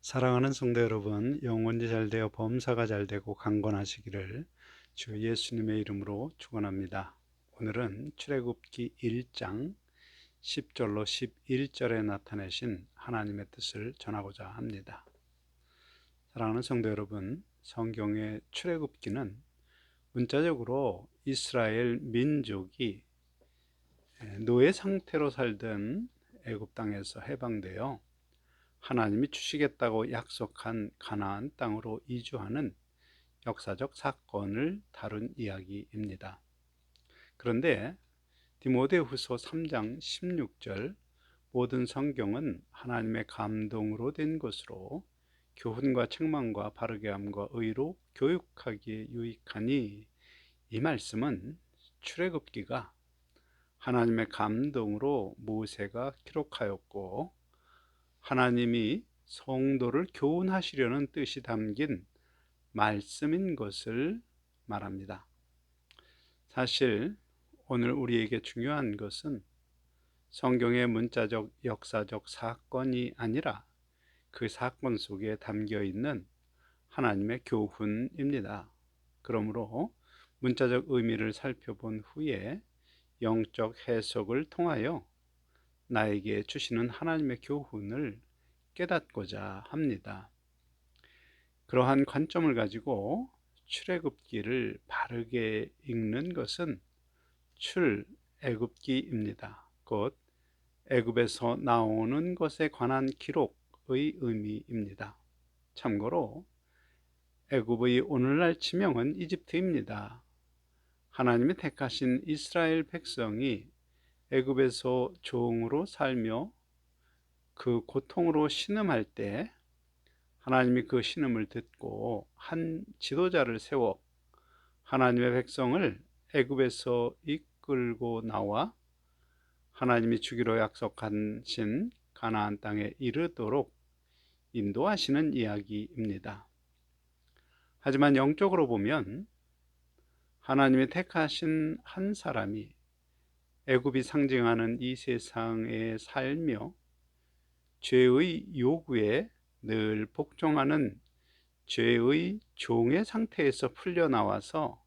사랑하는 성도 여러분, 영혼이 잘되어 범사가 잘되고 강건하시기를 주 예수님의 이름으로 축원합니다. 오늘은 출애굽기 1장 10절로 11절에 나타내신 하나님의 뜻을 전하고자 합니다. 사랑하는 성도 여러분, 성경의 출애굽기는 문자적으로 이스라엘 민족이 노예 상태로 살던 애굽 땅에서 해방되어 하나님이 주시겠다고 약속한 가나안 땅으로 이주하는 역사적 사건을 다룬 이야기입니다. 그런데 디모데후서 3장 16절 모든 성경은 하나님의 감동으로 된 것으로 교훈과 책망과 바르게 함과 의로 교육하기에 유익하니, 이 말씀은 출애굽기가 하나님의 감동으로 모세가 기록하였고 하나님이 성도를 교훈하시려는 뜻이 담긴 말씀인 것을 말합니다. 사실 오늘 우리에게 중요한 것은 성경의 문자적 역사적 사건이 아니라 그 사건 속에 담겨 있는 하나님의 교훈입니다. 그러므로 문자적 의미를 살펴본 후에 영적 해석을 통하여 나에게 주시는 하나님의 교훈을 깨닫고자 합니다. 그러한 관점을 가지고 출애굽기를 바르게 읽는 것은 출애굽기입니다. 곧 애굽에서 나오는 것에 관한 기록의 의미입니다. 참고로 애굽의 오늘날 지명은 이집트입니다. 하나님이 택하신 이스라엘 백성이 애굽에서 종으로 살며 그 고통으로 신음할 때 하나님이 그 신음을 듣고 한 지도자를 세워 하나님의 백성을 애굽에서 이끌고 나와 하나님이 주기로 약속하신 가나안 땅에 이르도록 인도하시는 이야기입니다. 하지만 영적으로 보면 하나님이 택하신 한 사람이 애굽이 상징하는 이 세상에 살며 죄의 요구에 늘 복종하는 죄의 종의 상태에서 풀려나와서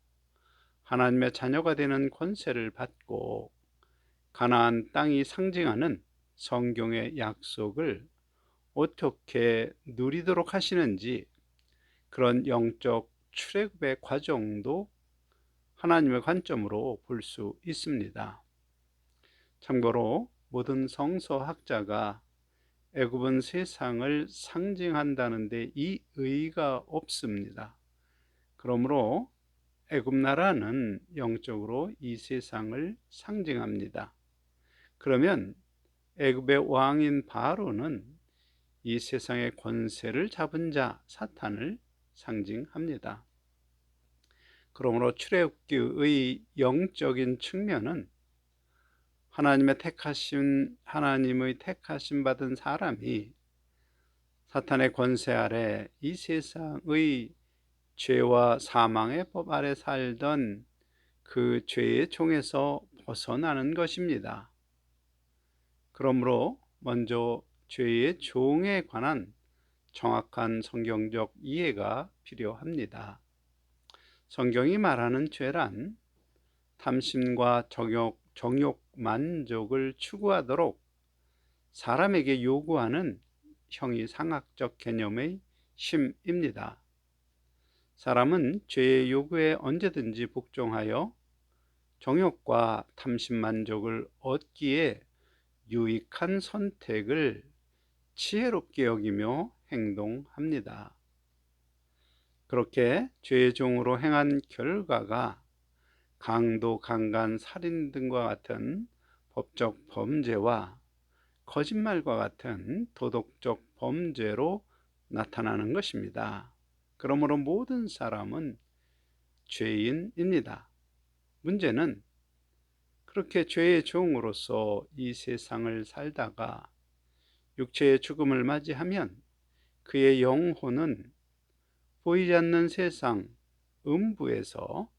하나님의 자녀가 되는 권세를 받고 가나안 땅이 상징하는 성경의 약속을 어떻게 누리도록 하시는지, 그런 영적 출애굽의 과정도 하나님의 관점으로 볼 수 있습니다. 참고로 모든 성서학자가 애굽은 세상을 상징한다는데 이의가 없습니다. 그러므로 애굽 나라는 영적으로 이 세상을 상징합니다. 그러면 애굽의 왕인 바로는 이 세상의 권세를 잡은 자 사탄을 상징합니다. 그러므로 출애굽기의 영적인 측면은 하나님의 택하심 받은 사람이 사탄의 권세 아래 이 세상의 죄와 사망의 법 아래 살던 그 죄의 종에서 벗어나는 것입니다. 그러므로 먼저 죄의 종에 관한 정확한 성경적 이해가 필요합니다. 성경이 말하는 죄란 탐심과 정욕 만족을 추구하도록 사람에게 요구하는 형이상학적 개념의 심입니다. 사람은 죄의 요구에 언제든지 복종하여 정욕과 탐심 만족을 얻기에 유익한 선택을 지혜롭게 여기며 행동합니다. 그렇게 죄의 종으로 행한 결과가 강도, 강간, 살인 등과 같은 법적 범죄와 거짓말과 같은 도덕적 범죄로 나타나는 것입니다. 그러므로 모든 사람은 죄인입니다. 문제는 그렇게 죄의 종으로서 이 세상을 살다가 육체의 죽음을 맞이하면 그의 영혼은 보이지 않는 세상 음부에서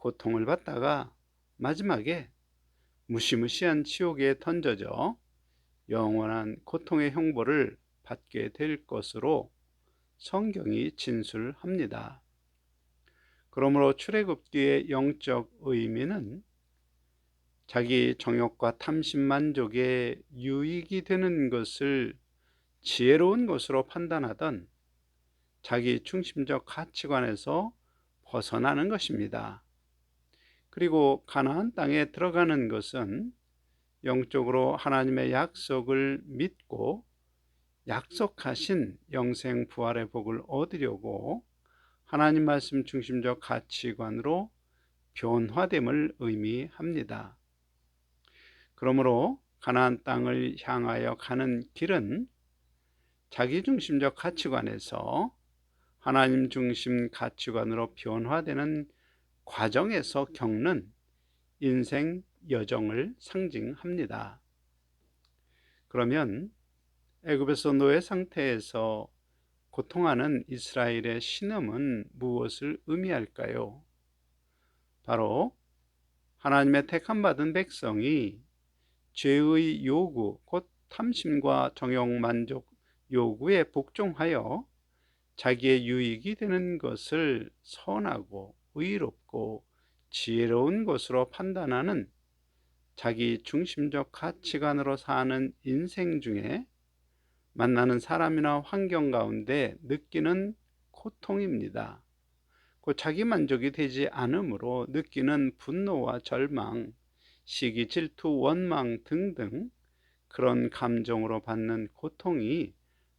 고통을 받다가 마지막에 무시무시한 지옥에 던져져 영원한 고통의 형벌을 받게 될 것으로 성경이 진술합니다. 그러므로 출애굽기의 영적 의미는 자기 정욕과 탐심 만족에 유익이 되는 것을 지혜로운 것으로 판단하던 자기 중심적 가치관에서 벗어나는 것입니다. 그리고 가나안 땅에 들어가는 것은 영적으로 하나님의 약속을 믿고 약속하신 영생 부활의 복을 얻으려고 하나님 말씀 중심적 가치관으로 변화됨을 의미합니다. 그러므로 가나안 땅을 향하여 가는 길은 자기 중심적 가치관에서 하나님 중심 가치관으로 변화되는 과정에서 겪는 인생 여정을 상징합니다. 그러면 애굽에서 노예 상태에서 고통하는 이스라엘의 신음은 무엇을 의미할까요? 바로 하나님의 택함받은 백성이 죄의 요구, 곧 탐심과 정욕 만족 요구에 복종하여 자기의 유익이 되는 것을 선하고 의롭고 지혜로운 것으로 판단하는 자기 중심적 가치관으로 사는 인생 중에 만나는 사람이나 환경 가운데 느끼는 고통입니다. 곧 자기 만족이 되지 않으므로 느끼는 분노와 절망, 시기, 질투, 원망 등등 그런 감정으로 받는 고통이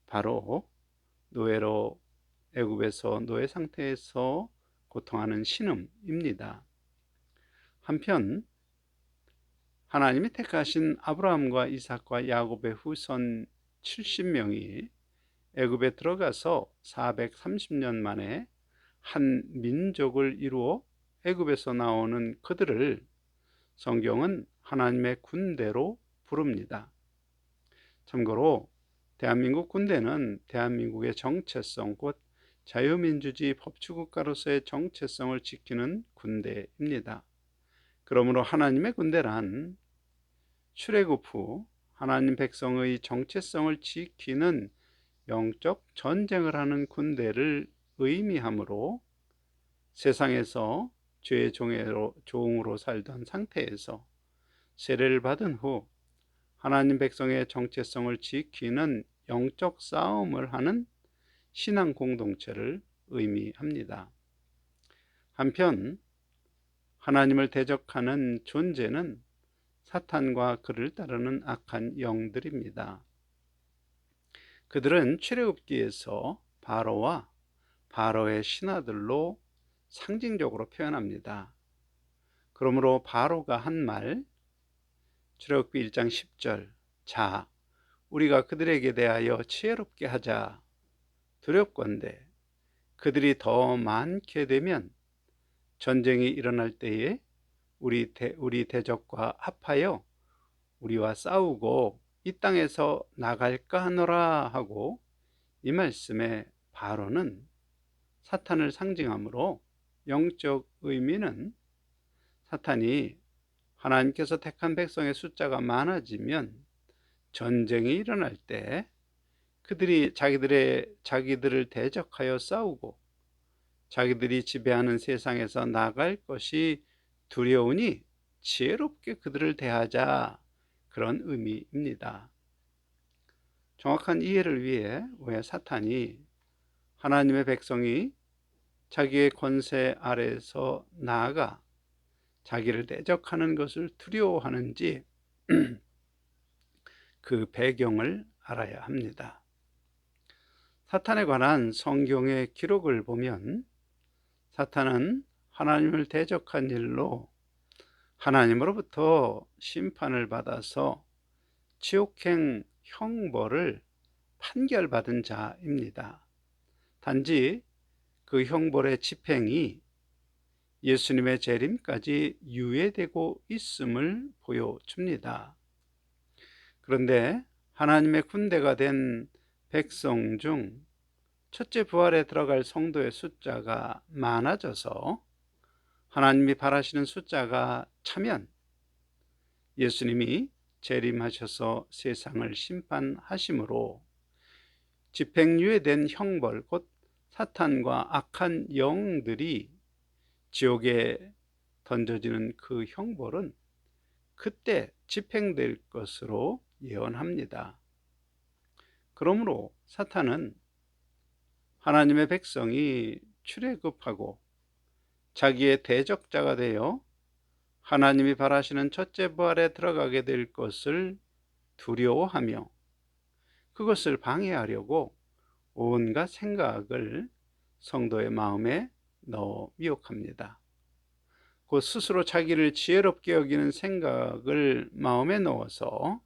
바로 노예로 애굽에서 노예 상태에서 고통하는 신음입니다. 한편 하나님이 택하신 아브라함과 이삭과 야곱의 후손 70명이 애굽에 들어가서 430년 만에 한 민족을 이루어 애굽에서 나오는 그들을 성경은 하나님의 군대로 부릅니다. 참고로 대한민국 군대는 대한민국의 정체성, 곧 자유민주주의 법치국가로서의 정체성을 지키는 군대입니다. 그러므로 하나님의 군대란 출애굽 후 하나님 백성의 정체성을 지키는 영적 전쟁을 하는 군대를 의미하므로 세상에서 죄의 종으로 살던 상태에서 세례를 받은 후 하나님 백성의 정체성을 지키는 영적 싸움을 하는 신앙 공동체를 의미합니다. 한편 하나님을 대적하는 존재는 사탄과 그를 따르는 악한 영들입니다. 그들은 출애굽기에서 바로와 바로의 신하들로 상징적으로 표현합니다. 그러므로 바로가 한 말, 출애굽기 1장 10절, 자, 우리가 그들에게 대하여 지혜롭게 하자. 두렵건대 그들이 더 많게 되면 전쟁이 일어날 때에 우리 대적과 합하여 우리와 싸우고 이 땅에서 나갈까 하노라 하고, 이 말씀에 바로는 사탄을 상징하므로 영적 의미는 사탄이 하나님께서 택한 백성의 숫자가 많아지면 전쟁이 일어날 때 그들이 자기들을 대적하여 싸우고 자기들이 지배하는 세상에서 나갈 것이 두려우니 지혜롭게 그들을 대하자, 그런 의미입니다. 정확한 이해를 위해 왜 사탄이 하나님의 백성이 자기의 권세 아래에서 나아가 자기를 대적하는 것을 두려워하는지 그 배경을 알아야 합니다. 사탄에 관한 성경의 기록을 보면 사탄은 하나님을 대적한 일로 하나님으로부터 심판을 받아서 지옥행 형벌을 판결받은 자입니다. 단지 그 형벌의 집행이 예수님의 재림까지 유예되고 있음을 보여줍니다. 그런데 하나님의 군대가 된 백성 중 첫째 부활에 들어갈 성도의 숫자가 많아져서 하나님이 바라시는 숫자가 차면 예수님이 재림하셔서 세상을 심판하심으로 집행유예된 형벌, 곧 사탄과 악한 영들이 지옥에 던져지는 그 형벌은 그때 집행될 것으로 예언합니다. 그러므로 사탄은 하나님의 백성이 출애굽하고 자기의 대적자가 되어 하나님이 바라시는 첫째 부활에 들어가게 될 것을 두려워하며 그것을 방해하려고 온갖 생각을 성도의 마음에 넣어 미혹합니다. 곧 스스로 자기를 지혜롭게 여기는 생각을 마음에 넣어서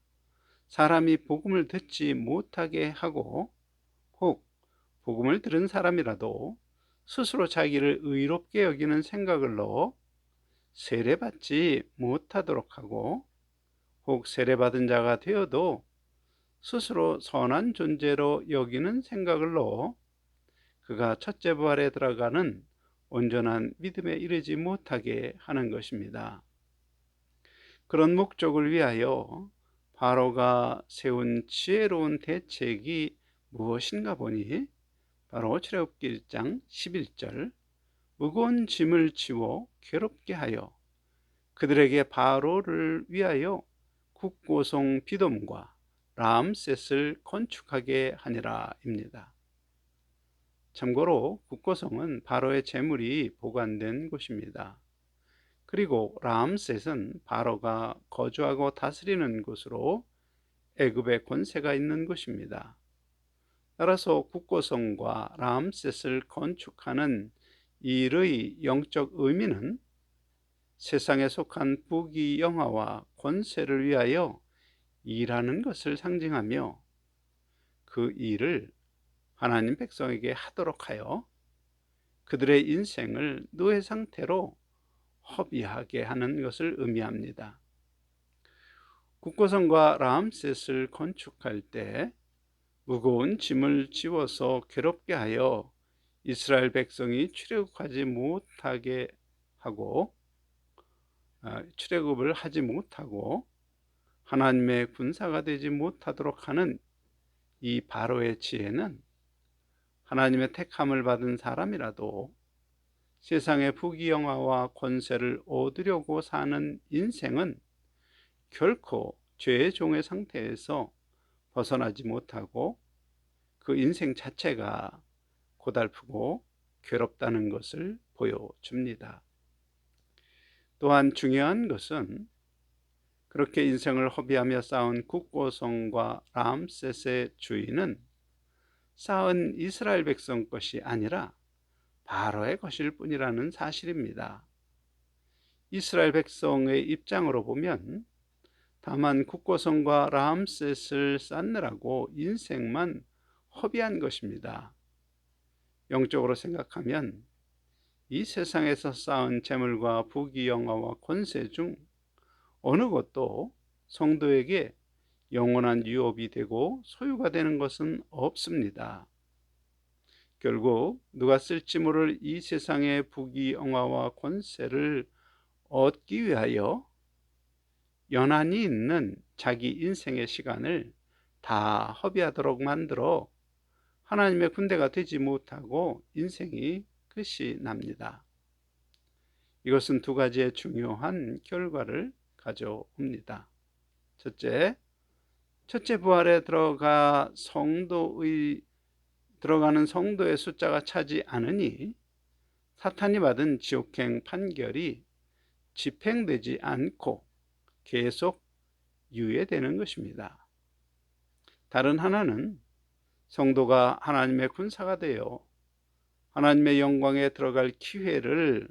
사람이 복음을 듣지 못하게 하고, 혹 복음을 들은 사람이라도 스스로 자기를 의롭게 여기는 생각을 넣어 세례받지 못하도록 하고, 혹 세례받은 자가 되어도 스스로 선한 존재로 여기는 생각을 넣어 그가 첫째 부활에 들어가는 온전한 믿음에 이르지 못하게 하는 것입니다. 그런 목적을 위하여 바로가 세운 지혜로운 대책이 무엇인가 보니 바로 출애굽기 1장 11절 무거운 짐을 지워 괴롭게 하여 그들에게 바로를 위하여 국고성 비돔과 람셋을 건축하게 하니라 입니다. 참고로 국고성은 바로의 재물이 보관된 곳입니다. 그리고 람셋은 바로가 거주하고 다스리는 곳으로 애굽의 권세가 있는 곳입니다. 따라서 국고성과 람셋을 건축하는 일의 영적 의미는 세상에 속한 부귀영화와 권세를 위하여 일하는 것을 상징하며 그 일을 하나님 백성에게 하도록 하여 그들의 인생을 노예 상태로 허비하게 하는 것을 의미합니다. 국고성과 람셋을 건축할 때 무거운 짐을 지워서 괴롭게 하여 이스라엘 백성이 출애굽하지 못하게 하고 출애굽을 하지 못하고 하나님의 군사가 되지 못하도록 하는 이 바로의 지혜는 하나님의 택함을 받은 사람이라도 세상의 부귀영화와 권세를 얻으려고 사는 인생은 결코 죄의 종의 상태에서 벗어나지 못하고 그 인생 자체가 고달프고 괴롭다는 것을 보여줍니다. 또한 중요한 것은 그렇게 인생을 허비하며 쌓은 국고성과 람셋의 주인은 쌓은 이스라엘 백성 것이 아니라 바로의 것일 뿐이라는 사실입니다. 이스라엘 백성의 입장으로 보면 다만 국고성과 람셋을 쌓느라고 인생만 허비한 것입니다. 영적으로 생각하면 이 세상에서 쌓은 재물과 부귀영화와 권세 중 어느 것도 성도에게 영원한 유업이 되고 소유가 되는 것은 없습니다. 결국 누가 쓸지 모를 이 세상의 부귀영화와 권세를 얻기 위하여 연한이 있는 자기 인생의 시간을 다 허비하도록 만들어 하나님의 군대가 되지 못하고 인생이 끝이 납니다. 이것은 두 가지의 중요한 결과를 가져옵니다. 첫째 부활에 들어가는 성도의 숫자가 차지 않으니 사탄이 받은 지옥행 판결이 집행되지 않고 계속 유예되는 것입니다. 다른 하나는 성도가 하나님의 군사가 되어 하나님의 영광에 들어갈 기회를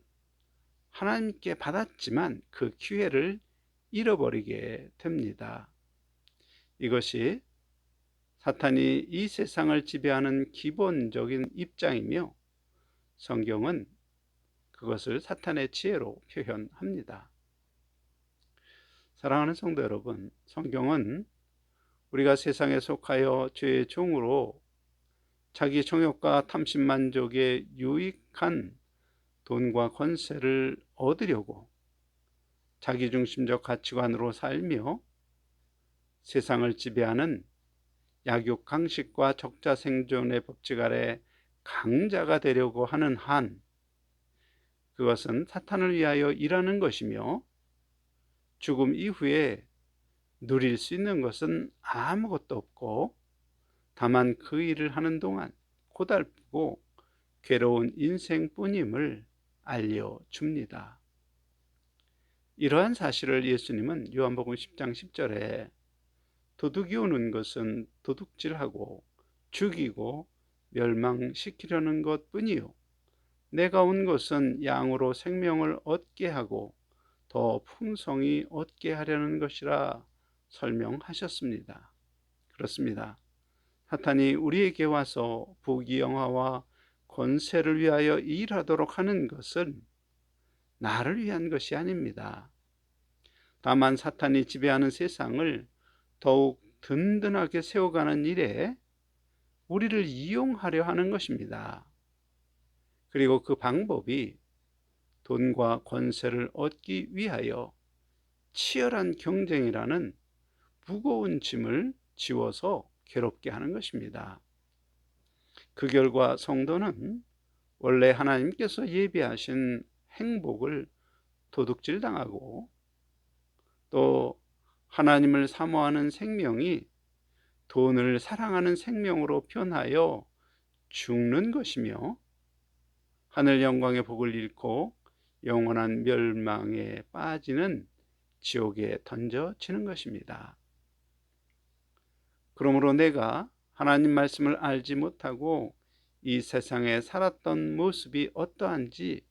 하나님께 받았지만 그 기회를 잃어버리게 됩니다. 이것이 사탄이 이 세상을 지배하는 기본적인 입장이며 성경은 그것을 사탄의 지혜로 표현합니다. 사랑하는 성도 여러분, 성경은 우리가 세상에 속하여 죄의 종으로 자기 정욕과 탐심만족에 유익한 돈과 권세를 얻으려고 자기중심적 가치관으로 살며 세상을 지배하는 약육강식과 적자생존의 법칙 아래 강자가 되려고 하는 한 그것은 사탄을 위하여 일하는 것이며 죽음 이후에 누릴 수 있는 것은 아무것도 없고 다만 그 일을 하는 동안 고달프고 괴로운 인생뿐임을 알려줍니다. 이러한 사실을 예수님은 요한복음 10장 10절에 도둑이 오는 것은 도둑질하고 죽이고 멸망시키려는 것뿐이요 내가 온 것은 양으로 생명을 얻게 하고 더 풍성히 얻게 하려는 것이라 설명하셨습니다. 그렇습니다. 사탄이 우리에게 와서 부귀영화와 권세를 위하여 일하도록 하는 것은 나를 위한 것이 아닙니다. 다만 사탄이 지배하는 세상을 더욱 든든하게 세워가는 일에 우리를 이용하려 하는 것입니다. 그리고 그 방법이 돈과 권세를 얻기 위하여 치열한 경쟁이라는 무거운 짐을 지워서 괴롭게 하는 것입니다. 그 결과 성도는 원래 하나님께서 예비하신 행복을 도둑질 당하고 또 하나님을 사모하는 생명이 돈을 사랑하는 생명으로 변하여 죽는 것이며 하늘 영광의 복을 잃고 영원한 멸망에 빠지는 지옥에 던져지는 것입니다. 그러므로 내가 하나님 말씀을 알지 못하고 이 세상에 살았던 모습이 어떠한지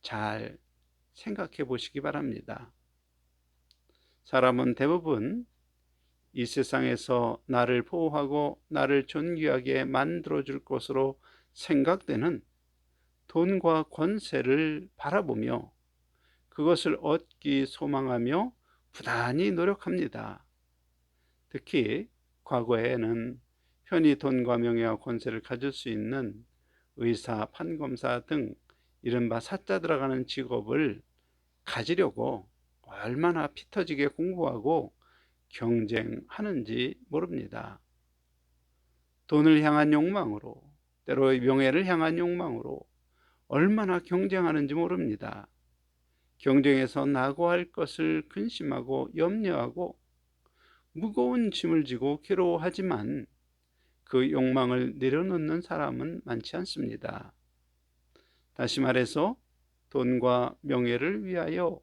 잘 생각해 보시기 바랍니다. 사람은 대부분 이 세상에서 나를 보호하고 나를 존귀하게 만들어줄 것으로 생각되는 돈과 권세를 바라보며 그것을 얻기 소망하며 부단히 노력합니다. 특히 과거에는 편히 돈과 명예와 권세를 가질 수 있는 의사, 판검사 등 이른바 사자 들어가는 직업을 가지려고 얼마나 피 터지게 공부하고 경쟁하는지 모릅니다. 돈을 향한 욕망으로, 때로 명예를 향한 욕망으로 얼마나 경쟁하는지 모릅니다. 경쟁에서 낙오할 것을 근심하고 염려하고 무거운 짐을 지고 괴로워하지만 그 욕망을 내려놓는 사람은 많지 않습니다. 다시 말해서 돈과 명예를 위하여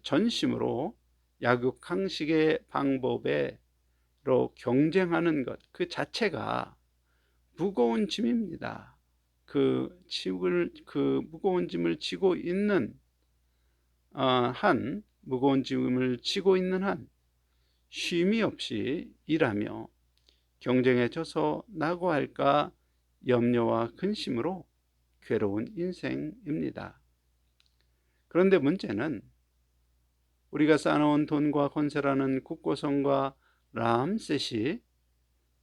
전심으로 약육강식의 방법으로 경쟁하는 것 그 자체가 무거운 짐입니다. 그 무거운 짐을 지고 있는 무거운 짐을 지고 있는 한 쉼이 없이 일하며 경쟁에 져서 낙오할까 염려와 근심으로 괴로운 인생입니다. 그런데 문제는 우리가 쌓아놓은 돈과 권세라는 국고성과 람셋이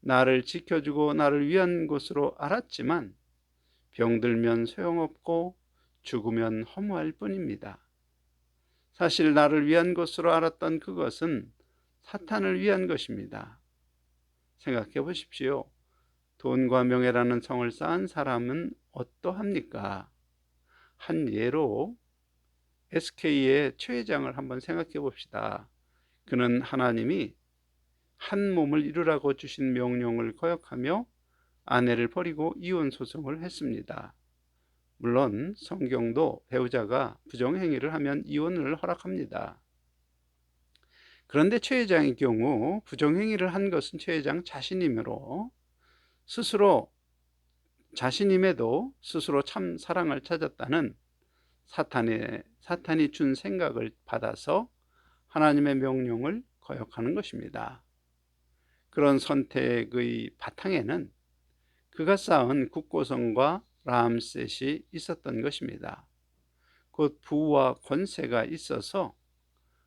나를 지켜주고 나를 위한 것으로 알았지만 병들면 소용없고 죽으면 허무할 뿐입니다. 사실 나를 위한 것으로 알았던 그것은 사탄을 위한 것입니다. 생각해 보십시오. 돈과 명예라는 성을 쌓은 사람은 어떠합니까? 한 예로 SK의 최 회장을 한번 생각해 봅시다. 그는 하나님이 한 몸을 이루라고 주신 명령을 거역하며 아내를 버리고 이혼 소송을 했습니다. 물론 성경도 배우자가 부정행위를 하면 이혼을 허락합니다. 그런데 최 회장의 경우 부정행위를 한 것은 최 회장 자신이므로 자신임에도 스스로 참 사랑을 찾았다는 사탄이 준 생각을 받아서 하나님의 명령을 거역하는 것입니다. 그런 선택의 바탕에는 그가 쌓은 국고성과 람셋이 있었던 것입니다. 곧 부와 권세가 있어서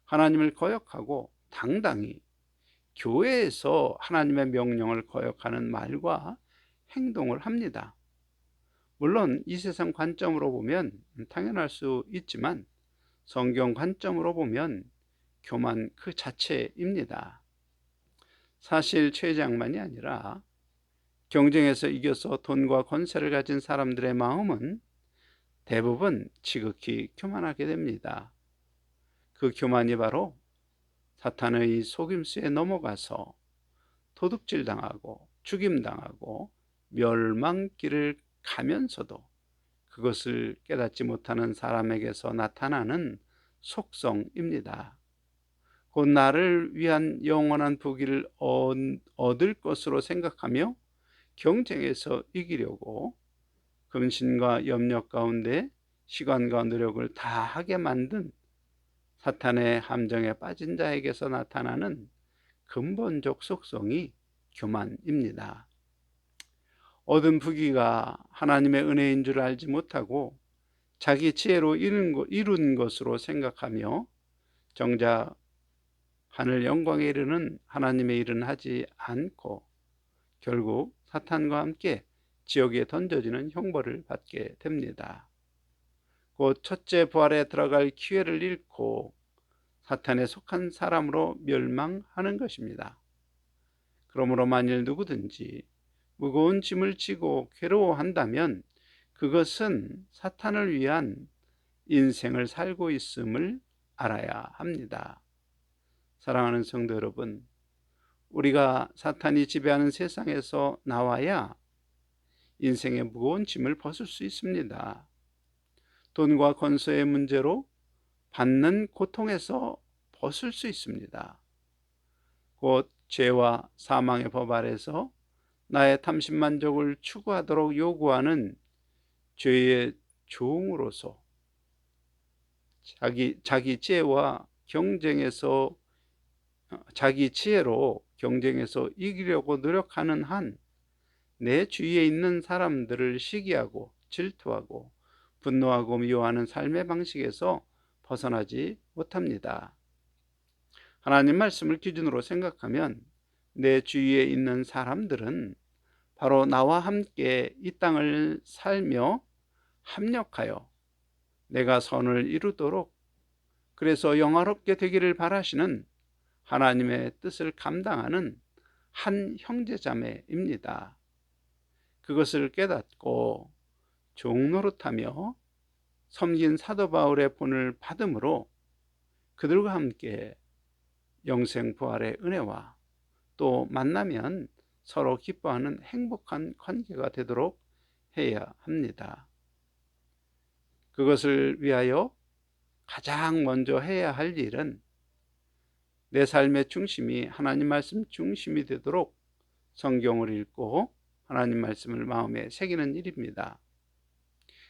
하나님을 거역하고 당당히 교회에서 하나님의 명령을 거역하는 말과 행동을 합니다. 물론 이 세상 관점으로 보면 당연할 수 있지만 성경 관점으로 보면 교만 그 자체입니다. 사실 최 회장만이 아니라 경쟁에서 이겨서 돈과 권세를 가진 사람들의 마음은 대부분 지극히 교만하게 됩니다. 그 교만이 바로 사탄의 속임수에 넘어가서 도둑질당하고 죽임당하고 멸망길을 가면서도 그것을 깨닫지 못하는 사람에게서 나타나는 속성입니다. 곧 나를 위한 영원한 부귀를 얻을 것으로 생각하며 경쟁에서 이기려고 근심과 염려 가운데 시간과 노력을 다하게 만든 사탄의 함정에 빠진 자에게서 나타나는 근본적 속성이 교만입니다. 얻은 부귀가 하나님의 은혜인 줄 알지 못하고 자기 지혜로 이룬 것으로 생각하며 정작 하늘 영광에 이르는 하나님의 일은 하지 않고 결국 사탄과 함께 지옥에 던져지는 형벌을 받게 됩니다. 곧 첫째 부활에 들어갈 기회를 잃고 사탄에 속한 사람으로 멸망하는 것입니다. 그러므로 만일 누구든지 무거운 짐을 지고 괴로워한다면 그것은 사탄을 위한 인생을 살고 있음을 알아야 합니다. 사랑하는 성도 여러분, 우리가 사탄이 지배하는 세상에서 나와야 인생의 무거운 짐을 벗을 수 있습니다. 돈과 권세의 문제로 받는 고통에서 벗을 수 있습니다. 곧 죄와 사망의 법 아래서 나의 탐심만족을 추구하도록 요구하는 죄의 종으로서 자기 지혜와 경쟁에서 자기 지혜로 경쟁에서 이기려고 노력하는 한 내 주위에 있는 사람들을 시기하고 질투하고 분노하고 미워하는 삶의 방식에서 벗어나지 못합니다. 하나님 말씀을 기준으로 생각하면 내 주위에 있는 사람들은 바로 나와 함께 이 땅을 살며 합력하여 내가 선을 이루도록, 그래서 영화롭게 되기를 바라시는 하나님의 뜻을 감당하는 한 형제자매입니다. 그것을 깨닫고 종노릇하며 섬긴 사도 바울의 본을 받음으로 그들과 함께 영생 부활의 은혜와 또 만나면 서로 기뻐하는 행복한 관계가 되도록 해야 합니다. 그것을 위하여 가장 먼저 해야 할 일은 내 삶의 중심이 하나님 말씀 중심이 되도록 성경을 읽고 하나님 말씀을 마음에 새기는 일입니다.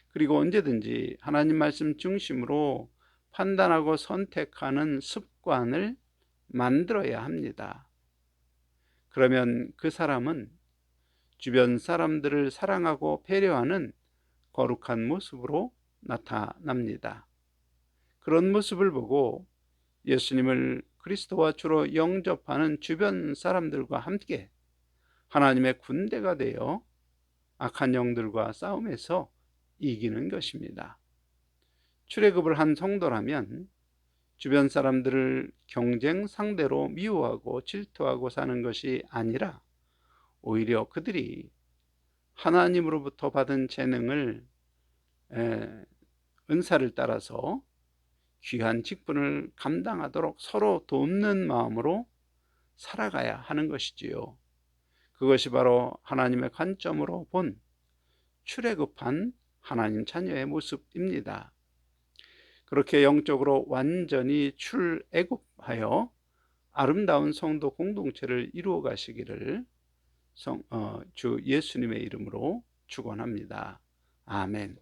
그리고 언제든지 하나님 말씀 중심으로 판단하고 선택하는 습관을 만들어야 합니다. 그러면 그 사람은 주변 사람들을 사랑하고 배려하는 거룩한 모습으로 나타납니다. 그런 모습을 보고 예수님을 그리스도와 주로 영접하는 주변 사람들과 함께 하나님의 군대가 되어 악한 영들과 싸움에서 이기는 것입니다. 출애굽을 한 성도라면 주변 사람들을 경쟁 상대로 미워하고 질투하고 사는 것이 아니라 오히려 그들이 하나님으로부터 받은 재능을 은사를 따라서 귀한 직분을 감당하도록 서로 돕는 마음으로 살아가야 하는 것이지요. 그것이 바로 하나님의 관점으로 본 출애굽한 하나님 자녀의 모습입니다. 그렇게 영적으로 완전히 출애굽하여 아름다운 성도 공동체를 이루어 가시기를 주 예수님의 이름으로 축원합니다. 아멘.